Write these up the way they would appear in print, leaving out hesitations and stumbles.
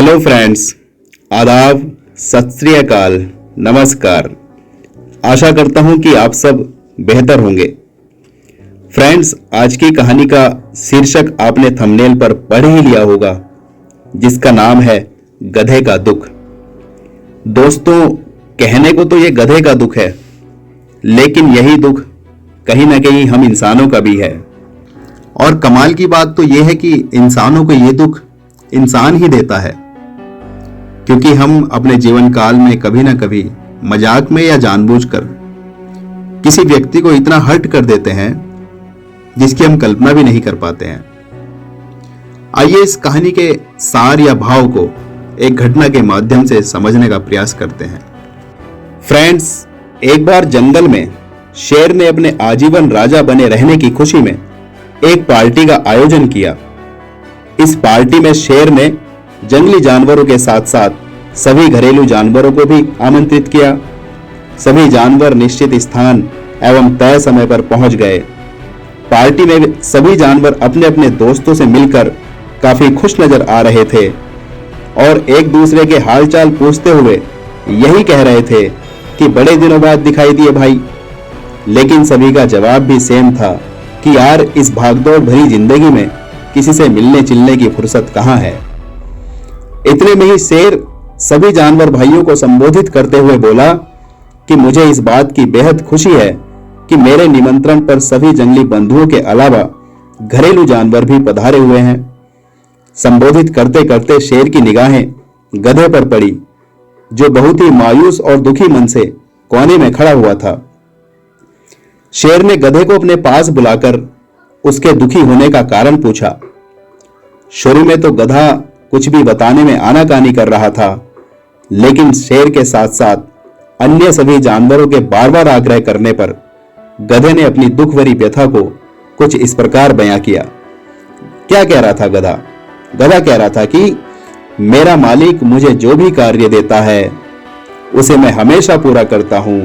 Hello friends, आदाब, सत श्री अकाल, नमस्कार। आशा करता हूं कि आप सब बेहतर होंगे। फ्रेंड्स, आज की कहानी का शीर्षक आपने थंबनेल पर पढ़ ही लिया होगा, जिसका नाम है गधे का दुख। दोस्तों, कहने को तो ये गधे का दुख है, लेकिन यही दुख कहीं ना कहीं हम इंसानों का भी है। और कमाल की बात तो यह है कि इंसानों को ये दुख इंसान ही देता है, क्योंकि हम अपने जीवन काल में कभी ना कभी मजाक में या जानबूझकर किसी व्यक्ति को इतना हर्ट कर देते हैं जिसकी हम कल्पना भी नहीं कर पाते हैं। आइए इस कहानी के सार या भाव को एक घटना के माध्यम से समझने का प्रयास करते हैं। फ्रेंड्स, एक बार जंगल में शेर ने अपने आजीवन राजा बने रहने की खुशी में एक पार्टी का आयोजन किया। इस पार्टी में शेर ने जंगली जानवरों के साथ साथ सभी घरेलू जानवरों को भी आमंत्रित किया। सभी जानवर निश्चित स्थान एवं तय समय पर पहुंच गए। पार्टी में सभी जानवर अपने अपने दोस्तों से मिलकर काफी खुश नजर आ रहे थे और एक दूसरे के हालचाल पूछते हुए यही कह रहे थे कि बड़े दिनों बाद दिखाई दिए भाई। लेकिन सभी का जवाब भी सेम था कि यार, इस भागदौड़ भरी जिंदगी में किसी से मिलने चिलने की फुर्सत कहां है। इतने में ही शेर सभी जानवर भाइयों को संबोधित करते हुए बोला कि मुझे इस बात की बेहद खुशी है कि मेरे निमंत्रण पर सभी जंगली बंधुओं के अलावा घरेलू जानवर भी पधारे हुए हैं। संबोधित करते करते शेर की निगाहें गधे पर पड़ी, जो बहुत ही मायूस और दुखी मन से कोने में खड़ा हुआ था। शेर ने गधे को अपने पास बुलाकर उसके दुखी होने का कारण पूछा। शुरू में तो गधा कुछ भी बताने में आनाकानी कर रहा था, लेकिन शेर के साथ साथ अन्य सभी जानवरों के बार बार आग्रह करने पर गधे ने अपनी दुख भरी व्यथा को कुछ इस प्रकार बयां किया। क्या कह रहा था गधा? गधा कह रहा था कि मेरा मालिक मुझे जो भी कार्य देता है उसे मैं हमेशा पूरा करता हूं।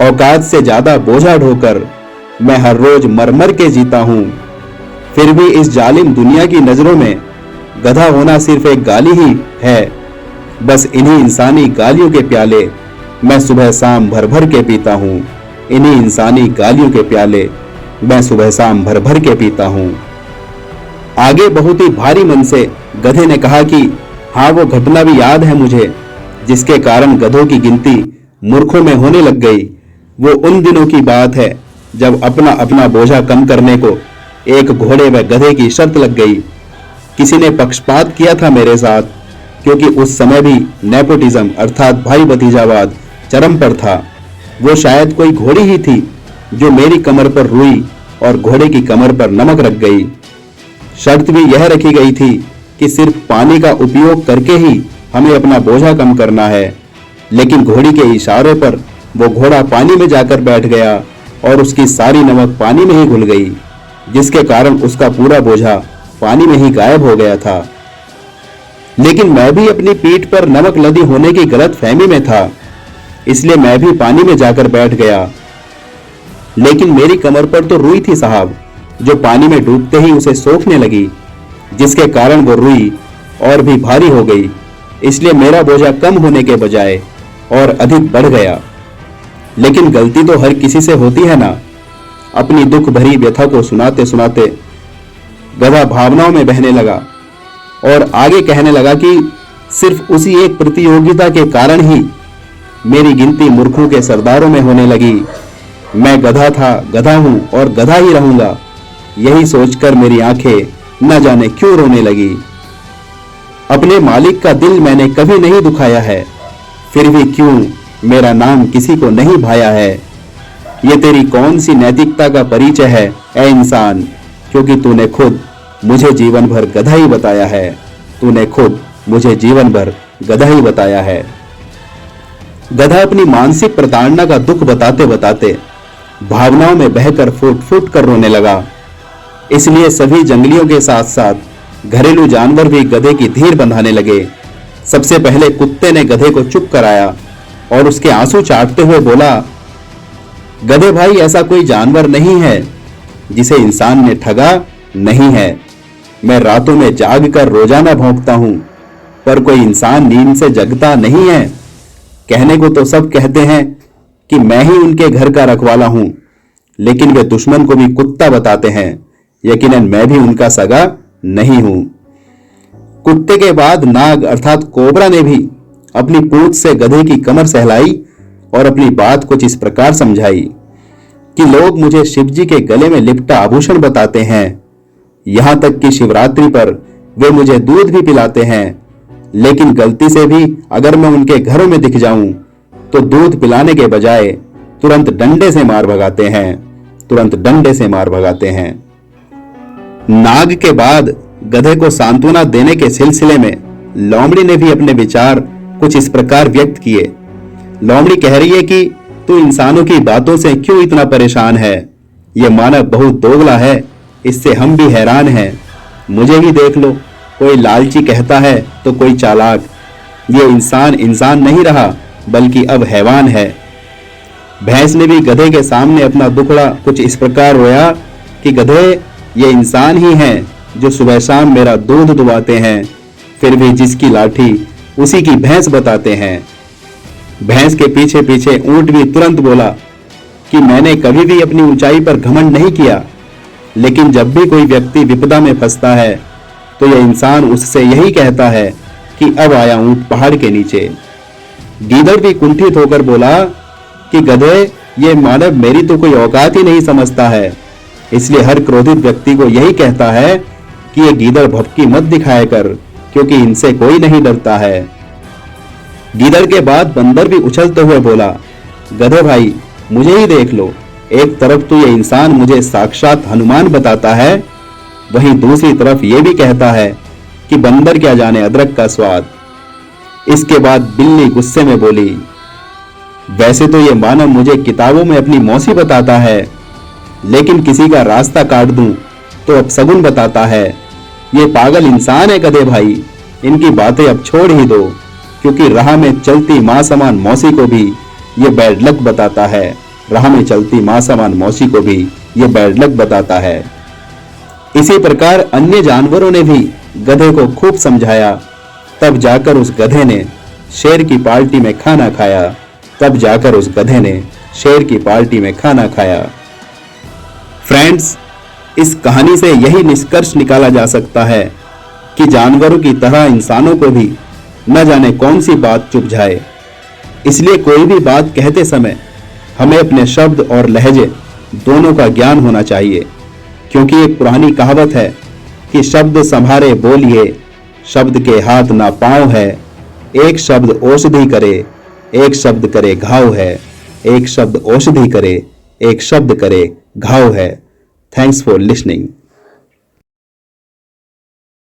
औकात से ज्यादा बोझा ढोकर मैं हर रोज मर मर के जीता हूं। फिर भी इस जालिम दुनिया की नजरों में गधा होना सिर्फ एक गाली ही है। बस इन्हीं इंसानी गालियों के प्याले मैं सुबह शाम भर भर के पीता हूं। इन्हीं इंसानी गालियों के प्याले मैं सुबह शाम भर भर के पीता हूं। आगे बहुत ही भारी मन से गधे ने कहा कि हाँ, वो घटना भी याद है मुझे, जिसके कारण गधों की गिनती मूर्खों में होने लग गई। वो उन दिनों की बात है जब अपना अपना बोझा कम करने को एक घोड़े व गधे की शर्त लग गई। किसी ने पक्षपात किया था मेरे साथ, क्योंकि उस समय भी नेपोटिज्म अर्थात भाई भतीजावाद चरम पर था। वो शायद कोई घोड़ी ही थी जो मेरी कमर पर रुई और घोड़े की कमर पर नमक रख गई। शर्त भी यह रखी गई थी कि सिर्फ पानी का उपयोग करके ही हमें अपना बोझा कम करना है। लेकिन घोड़ी के इशारे पर वो घोड़ा पानी में जाकर बैठ गया और उसकी सारी नमक पानी में ही घुल गई, जिसके कारण उसका पूरा बोझा पानी में ही गायब हो गया था। लेकिन मैं भी अपनी पीठ पर नमक लदी होने की गलत फहमी में था, इसलिए मैं भी पानी में जाकर बैठ गया। लेकिन मेरी कमर पर तो रुई थी साहब, जो पानी में डूबते ही उसे सोखने लगी, जिसके कारण वो रुई और भी भारी हो गई। इसलिए मेरा बोझा कम होने के बजाय और अधिक बढ़ गया। लेकिन गलती तो हर किसी से होती है ना। अपनी दुख भरी व्यथा को सुनाते सुनाते गधा भावनाओं में बहने लगा और आगे कहने लगा कि सिर्फ उसी एक प्रतियोगिता के कारण ही मेरी गिनती मूर्खों के सरदारों में होने लगी। मैं गधा था, गधा हूं और गधा ही रहूंगा। यही सोचकर मेरी आंखें न जाने क्यों रोने लगी। अपने मालिक का दिल मैंने कभी नहीं दुखाया है, फिर भी क्यों मेरा नाम किसी को नहीं भाया है। ये तेरी कौन सी नैतिकता का परिचय है ऐ इंसान, क्योंकि तूने खुद मुझे जीवन भर गधा ही बताया है। तूने खुद मुझे जीवन भर गधा ही बताया है। गधा अपनी मानसिक प्रताड़ना का दुख बताते बताते भावनाओं में बहकर फूट फूट कर रोने लगा। इसलिए सभी जंगलियों के साथ साथ घरेलू जानवर भी गधे की धीर बंधाने लगे। सबसे पहले कुत्ते ने गधे को चुप कराया और उसके आंसू चाटते हुए बोला, गधे भाई, ऐसा कोई जानवर नहीं है जिसे इंसान ने ठगा नहीं है। मैं रातों में जाग कर रोजाना भौंकता हूं, पर कोई इंसान नींद से जगता नहीं है। कहने को तो सब कहते हैं कि मैं ही उनके घर का रखवाला हूं, लेकिन वे दुश्मन को भी कुत्ता बताते हैं। यकीनन मैं भी उनका सगा नहीं हूं। कुत्ते के बाद नाग अर्थात कोबरा ने भी अपनी पूंछ से गधे की कमर सहलाई और अपनी बात कुछ इस प्रकार समझाई कि लोग मुझे शिवजी के गले में लिपटा आभूषण बताते हैं। यहां तक कि शिवरात्रि पर वे मुझे दूध भी पिलाते हैं, लेकिन गलती से भी अगर मैं उनके घरों में दिख जाऊं तो दूध पिलाने के बजाय तुरंत डंडे से मार भगाते हैं, तुरंत डंडे से मार भगाते हैं। नाग के बाद गधे को सांत्वना देने के सिलसिले में लोमड़ी ने भी अपने विचार कुछ इस प्रकार व्यक्त किए। लोमड़ी कह रही है कि तू इंसानों की बातों से क्यों इतना परेशान है? ये मानव बहुत दोगला है, इससे हम भी हैरान हैं। मुझे ही देख लो, कोई लालची कहता है तो कोई चालाक। ये इंसान नहीं रहा, बल्कि अब हैवान है। भैंस ने भी गधे के सामने अपना दुखड़ा कुछ इस प्रकार रोया कि गधे, ये इंसान ही हैं जो सुबह शाम मेरा दूध दुबाते हैं, फिर भी जिसकी लाठी उसी की भैंस बताते हैं। भैंस के पीछे पीछे ऊंट भी तुरंत बोला कि मैंने कभी भी अपनी ऊंचाई पर घमंड नहीं किया, लेकिन जब भी कोई व्यक्ति विपदा में फंसता है तो यह इंसान उससे यही कहता है कि अब आया ऊंट पहाड़ के नीचे। गीदड़ भी कुंठित होकर बोला कि गधे, ये मानव मेरी तो कोई औकात ही नहीं समझता है, इसलिए हर क्रोधित व्यक्ति को यही कहता है कि ये गीदड़ भपकी मत दिखाया कर, क्योंकि इनसे कोई नहीं डरता है। गीदड़ के बाद बंदर भी उछलते हुए बोला, गधे भाई, मुझे ही देख लो, एक तरफ तो ये इंसान मुझे साक्षात हनुमान बताता है, वहीं दूसरी तरफ ये भी कहता है कि बंदर क्या जाने अदरक का स्वाद। इसके बाद बिल्ली गुस्से में बोली, वैसे तो ये मानव मुझे किताबों में अपनी मौसी बताता है, लेकिन किसी का रास्ता काट दूं तो अपशगुन बताता है। ये पागल इंसान है गधे भाई, इनकी बातें अब छोड़ ही दो, क्योंकि राह में चलती मां समान मौसी को भी ये बैड लक बताता है। राह में चलती मां समान मौसी को भी ये बैड लक बताता है। इसी प्रकार अन्य जानवरों ने भी गधे को खूब समझाया, तब जाकर उस गधे ने शेर की पार्टी में खाना खाया। तब जाकर उस गधे ने शेर की पार्टी में खाना खाया। फ्रेंड्स, इस कहानी से यही निष्कर्ष निकाला जा सकता है कि जानवरों की तरह इंसानों को भी न जाने कौन सी बात चुभ जाए। इसलिए कोई भी बात कहते समय हमें अपने शब्द और लहजे दोनों का ज्ञान होना चाहिए, क्योंकि एक पुरानी कहावत है कि शब्द संभारे बोलिए, शब्द के हाथ ना पांव है, एक शब्द औषधि करे, एक शब्द करे घाव है, एक शब्द औषधि करे, एक शब्द करे घाव है। Thanks for listening.